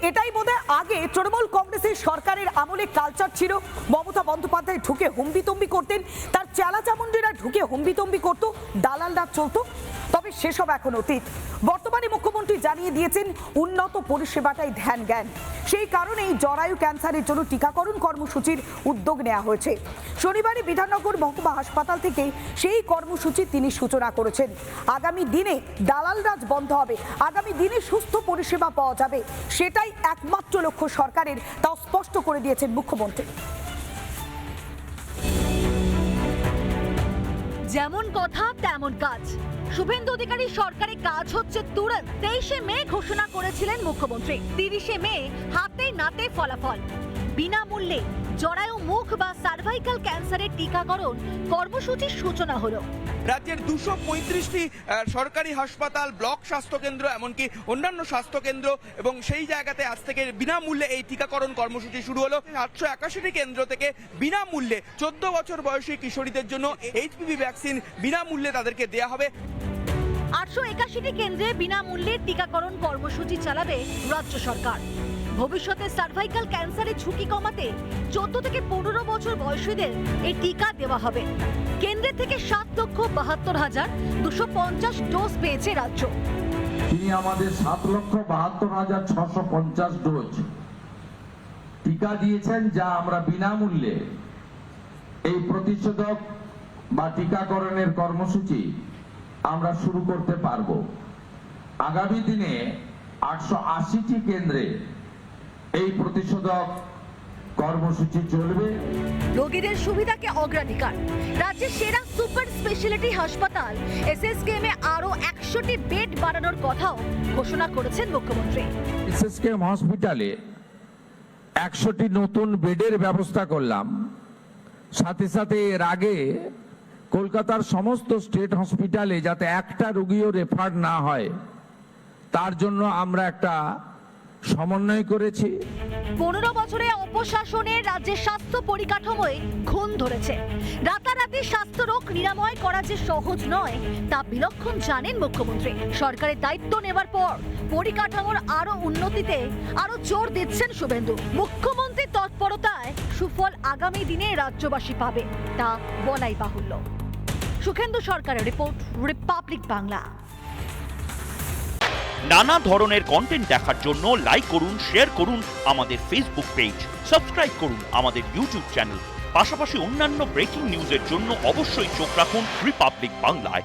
এটাই বোধহয় আগে তৃণমূল কংগ্রেসের সরকারের আমলে কালচার ছিল। মমতা বন্দ্যোপাধ্যায় ঢুকে হুম্বিতম্বি করতেন, তার চেলা চামুন্ডিরা ঢুকে হুম্বিতম্বি করত, দালালরা চলতো। তবে সেসব এখন অতীত। বর্তমানে মুখ্যমন্ত্রী জানিয়ে দিয়েছেন উন্নত পরিষেবাটাই ধ্যান জ্ঞান। সেই কারণেই জরায়ু ক্যান্সারের জন্য টিকাকরণ কর্মসূচির উদ্যোগ নেওয়া হয়েছে। শনিবারই বিধাননগর মহকুমা হাসপাতাল থেকে সেই কর্মসূচির তিনি সূচনা করেছেন। আগামী দিনে দালাল রাজ বন্ধ হবে, আগামী দিনে সুস্থ পরিষেবা পাওয়া যাবে, সেটাই একমাত্র লক্ষ্য সরকারের, তাও স্পষ্ট করে দিয়েছেন মুখ্যমন্ত্রী। যেমন কথা তেমন কাজ। শুভেন্দু অধিকারী সরকারের কাজ হচ্ছে তুরন্ত। 23শে মে ঘোষণা করেছিলেন মুখ্যমন্ত্রী, 30শে মে হাতে নাতে ফলাফল। বিনামূল্যে জরায়ু মুখ বা সার্ভাইকাল ক্যান্সারের টিকাকরণ কর্মসূচির সূচনা হলো। রাজ্যের 235টি সরকারি হাসপাতাল, ব্লক স্বাস্থ্যকেন্দ্র, এমনকি অন্যান্য স্বাস্থ্যকেন্দ্র এবং সেই জায়গাতে আজ থেকে বিনামূল্যে এই টিকাকরণ কর্মসূচি শুরু হলো। 881টি কেন্দ্র থেকে বিনামূল্যে 14 বছর বয়সী কিশোরীদের জন্য HPV ভ্যাকসিন বিনামূল্যে তাদেরকে দেওয়া হবে। 881টি কেন্দ্রে বিনামূল্যে টিকাকরণ কর্মসূচি চালাবে রাজ্য সরকার। ভবিষ্যতে সার্ভাইকাল ক্যান্সারের ঝুঁকি কমাতে 14 থেকে 15 বছর বয়সীদের এই টিকা দেওয়া হবে। কেন্দ্রের থেকে 7,72,250 ডোজ পেয়েছে রাজ্য। তিনি আমাদের 7,72,650 ডোজ টিকা দিয়েছেন, যা আমরা বিনামূল্যে এই প্রতিষেধক বা টিকাকরণের কর্মসূচি আমরা শুরু করতে পারব। আগামী দিনে 880টি কেন্দ্রে এই প্রতিষেধক কর্মসূচি চলবে। রোগীদের সুবিধাকে অগ্রাধিকার। রাজ্যের সেরা সুপার স্পেশালিটি হাসপাতাল SSKM এ আরো 100টি বেড বাড়ানোর কথাও ঘোষণা করেছেন মুখ্যমন্ত্রী। SSKM হসপিটালে 100টি নতুন বেডের ব্যবস্থা করলাম। সাথে সাথে এর আগে কলকাতার সমস্ত স্টেট হসপিটালে যাতে একটা রোগীও রেফার না হয়, তার জন্য আমরা একটা সমন্বয় করেছি। 15 বছরে অপশাসনের রাজ্যের স্বাস্থ্য পরিকাঠামোয় খুন ধরেছে। রাতারাতি স্বাস্থ্য রোগ নিরাময় করা যে সহজ নয়, তা বিলক্ষণ জানেন মুখ্যমন্ত্রী। সরকারের দায়িত্ব নেবার পর পরিকাঠামোর আরো উন্নতিতে আরো জোর দিচ্ছেন শুভেন্দু। মুখ্যমন্ত্রীর তৎপরতায় সুফল আগামী দিনে রাজ্যবাসী পাবে, তা বলাই বাহুল্য। সুখেন্দু সরকারের রিপোর্ট, রিপাবলিক বাংলা। নানা ধরনের কন্টেন্ট দেখার জন্য লাইক করুন, শেয়ার করুন আমাদের ফেসবুক পেজ, সাবস্ক্রাইব করুন আমাদের ইউটিউব চ্যানেল। পাশাপাশি অন্যান্য ব্রেকিং নিউজের জন্য অবশ্যই চোখ রাখুন রিপাবলিক বাংলায়।